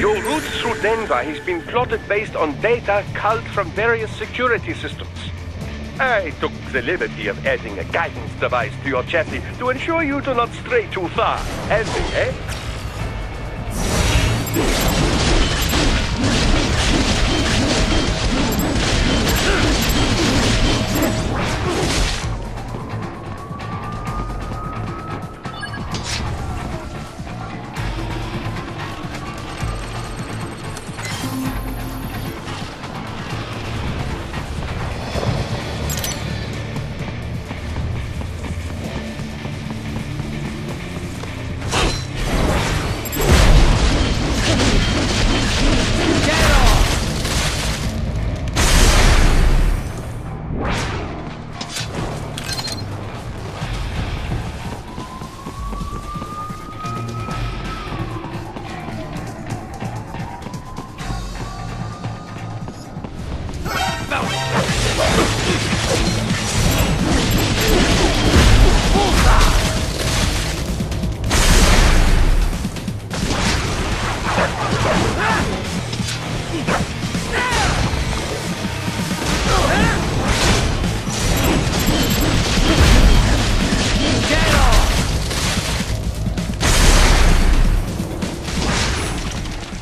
Your route through Denver has been plotted based on data culled from various security systems. I took the liberty of adding a guidance device to your chassis to ensure you do not stray too far. Handy, eh?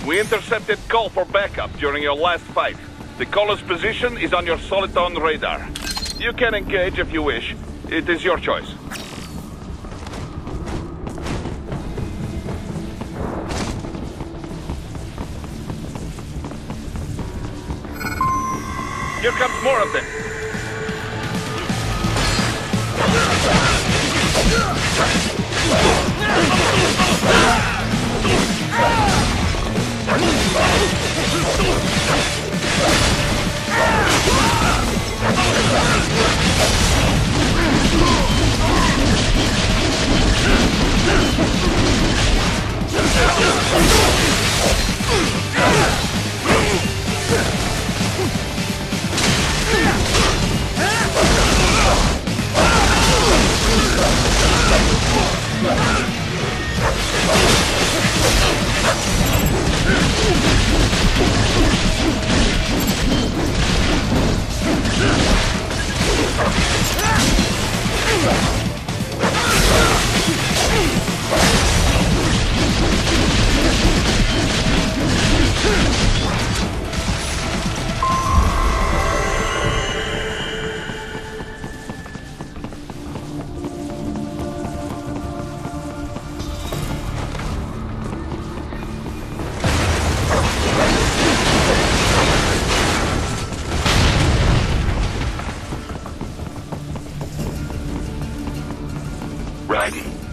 We intercepted call for backup during your last fight. The caller's position is on your Soliton radar. You can engage if you wish. It is your choice. Here comes more of them.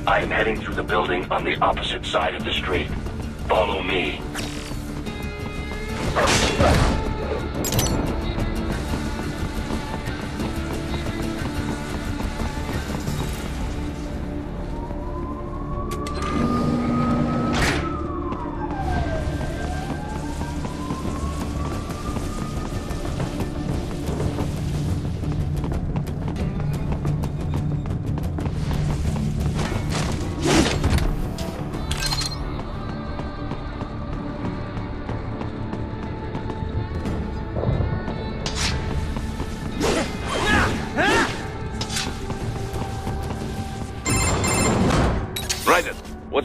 I am heading through the building on the opposite side of the street. Follow me.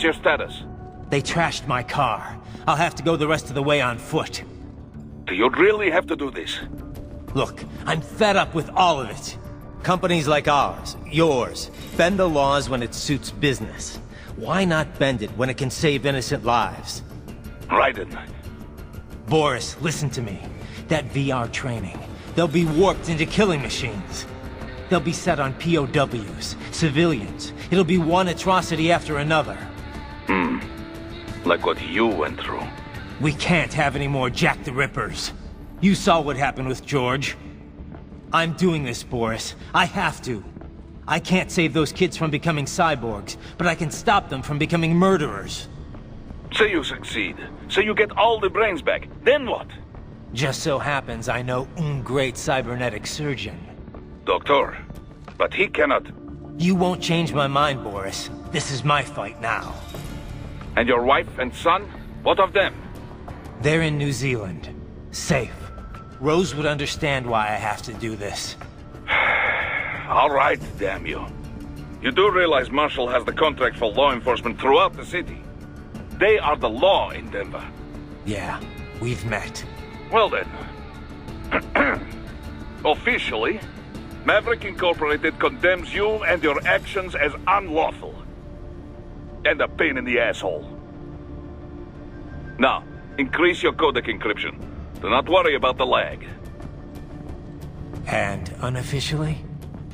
What's your status? They trashed my car. I'll have to go the rest of the way on foot. Do you really have to do this? Look, I'm fed up with all of it. Companies like ours, yours, bend the laws when it suits business. Why not bend it when it can save innocent lives? Raiden. Boris, listen to me. That VR training, they'll be warped into killing machines. They'll be set on POWs, civilians. It'll be one atrocity after another. Like what you went through. We can't have any more Jack the Rippers. You saw what happened with George. I'm doing this, Boris. I have to. I can't save those kids from becoming cyborgs, but I can stop them from becoming murderers. Say you succeed. Say you get all the brains back. Then what? Just so happens I know un great cybernetic surgeon. Doctor. But he cannot... You won't change my mind, Boris. This is my fight now. And your wife and son? What of them? They're in New Zealand. Safe. Rose would understand why I have to do this. All right, damn you. You do realize Marshall has the contract for law enforcement throughout the city. They are the law in Denver. Yeah, we've met. Well then. Officially, Maverick Incorporated condemns you and your actions as unlawful. And a pain in the asshole. Now, increase your codec encryption. Do not worry about the lag. And unofficially?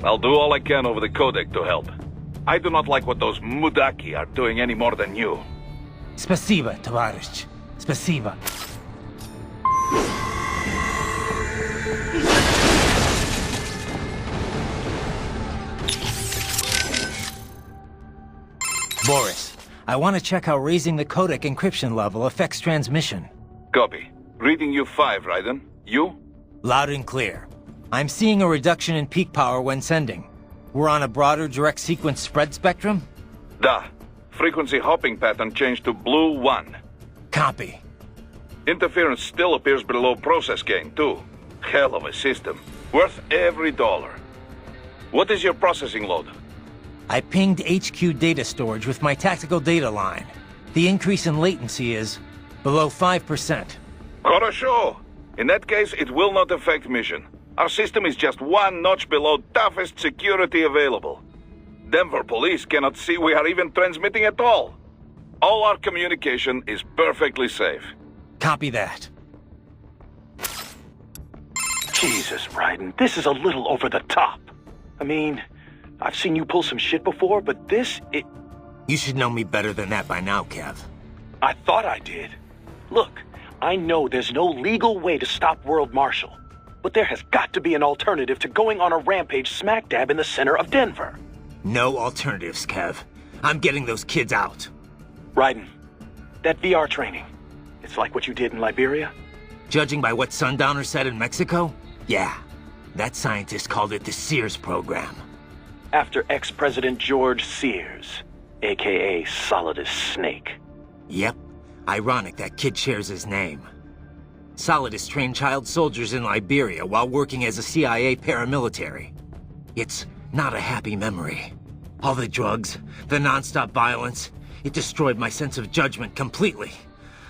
I'll do all I can over the codec to help. I do not like what those mudaki are doing any more than you. Spasiba, Tavarish. Spasiba. Boris, I want to check how raising the codec encryption level affects transmission. Copy. Reading you 5, Raiden. You? Loud and clear. I'm seeing a reduction in peak power when sending. We're on a broader direct sequence spread spectrum? Da. Frequency hopping pattern changed to blue 1. Copy. Interference still appears below process gain, too. Hell of a system. Worth every dollar. What is your processing load? I pinged HQ data storage with my tactical data line. The increase in latency is below 5%. Хорошо. In that case, it will not affect mission. Our system is just one notch below toughest security available. Denver police cannot see we are even transmitting at all. All our communication is perfectly safe. Copy that. Jesus, Raiden, this is a little over the top. I mean, I've seen you pull some shit before, but this, You should know me better than that by now, Kev. I thought I did. Look, I know there's no legal way to stop World Marshal, but there has got to be an alternative to going on a rampage smack dab in the center of Denver. No alternatives, Kev. I'm getting those kids out. Raiden, that VR training, it's like what you did in Liberia? Judging by what Sundowner said in Mexico, yeah. That scientist called it the Sears program. After ex-President George Sears, a.k.a. Solidus Snake. Yep. Ironic that kid shares his name. Solidus trained child soldiers in Liberia while working as a CIA paramilitary. It's not a happy memory. All the drugs, the non-stop violence, it destroyed my sense of judgment completely.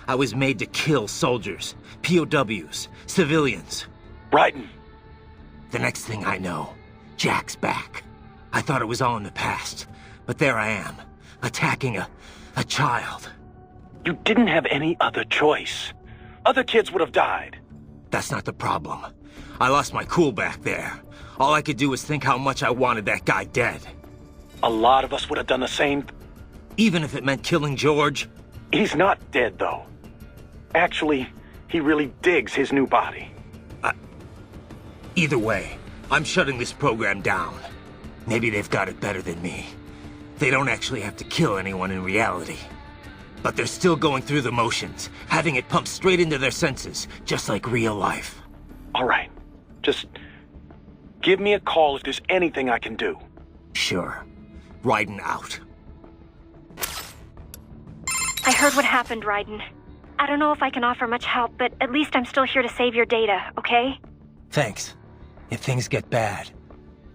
I was made to kill soldiers, POWs, civilians. Raiden! The next thing I know, Jack's back. I thought it was all in the past, but there I am, attacking a child. You didn't have any other choice. Other kids would have died. That's not the problem. I lost my cool back there. All I could do was think how much I wanted that guy dead. A lot of us would have done the same. Even if it meant killing George. He's not dead, though. Actually, he really digs his new body. Either way, I'm shutting this program down. Maybe they've got it better than me. They don't actually have to kill anyone in reality. But they're still going through the motions, having it pumped straight into their senses, just like real life. All right. Just give me a call if there's anything I can do. Sure. Raiden out. I heard what happened, Raiden. I don't know if I can offer much help, but at least I'm still here to save your data, okay? Thanks. If things get bad,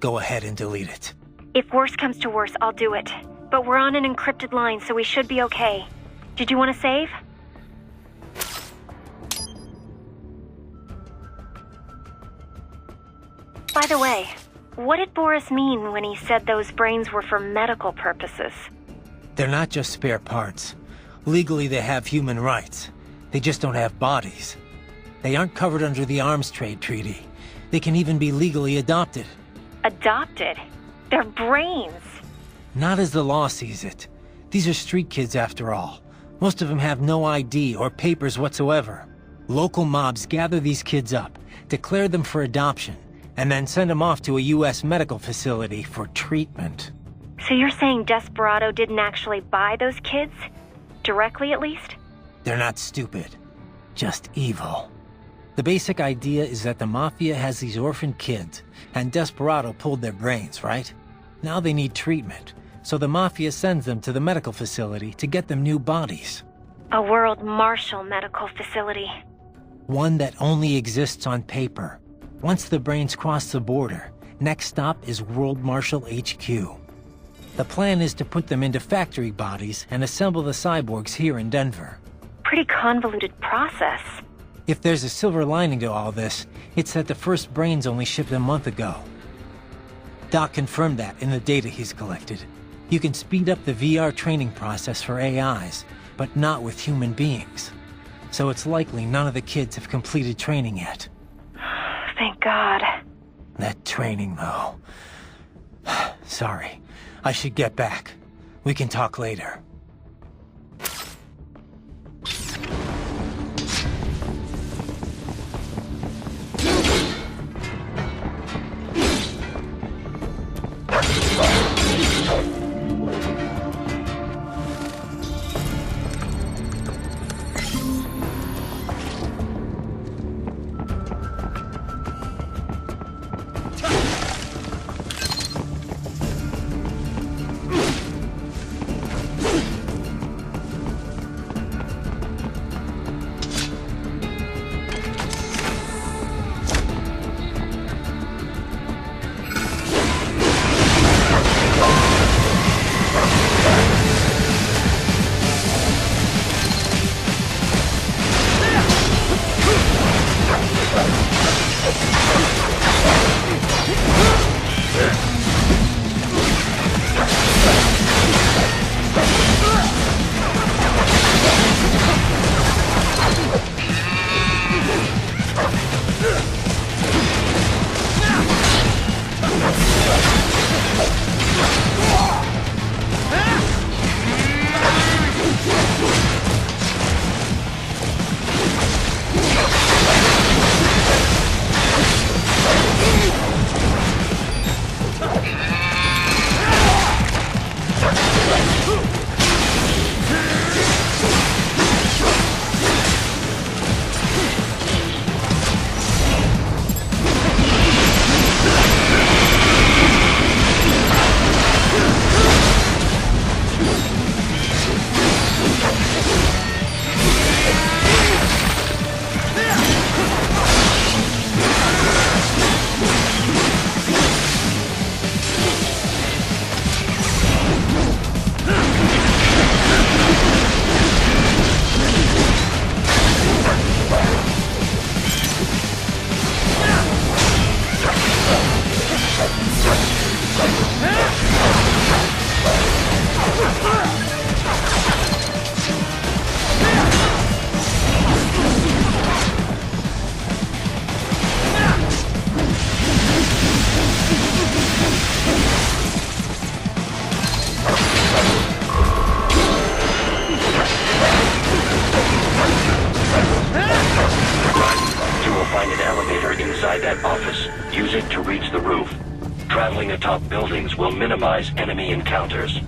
go ahead and delete it. If worse comes to worse, I'll do it. But we're on an encrypted line, so we should be okay. Did you want to save? By the way, what did Boris mean when he said those brains were for medical purposes? They're not just spare parts. Legally, they have human rights. They just don't have bodies. They aren't covered under the Arms Trade Treaty. They can even be legally adopted. Adopted? They're brains! Not as the law sees it. These are street kids after all. Most of them have no ID or papers whatsoever. Local mobs gather these kids up, declare them for adoption, and then send them off to a U.S. medical facility for treatment. So you're saying Desperado didn't actually buy those kids? Directly, at least? They're not stupid. Just evil. The basic idea is that the Mafia has these orphaned kids, and Desperado pulled their brains, right? Now they need treatment, so the Mafia sends them to the medical facility to get them new bodies. A World Marshal medical facility. One that only exists on paper. Once the brains cross the border, next stop is World Marshal HQ. The plan is to put them into factory bodies and assemble the cyborgs here in Denver. Pretty convoluted process. If there's a silver lining to all this, it's that the first brains only shipped a month ago. Doc confirmed that in the data he's collected. You can speed up the VR training process for AIs, but not with human beings. So it's likely none of the kids have completed training yet. Thank God. That training, though. Sorry. I should get back. We can talk later. Use it to reach the roof. Traveling atop buildings will minimize enemy encounters.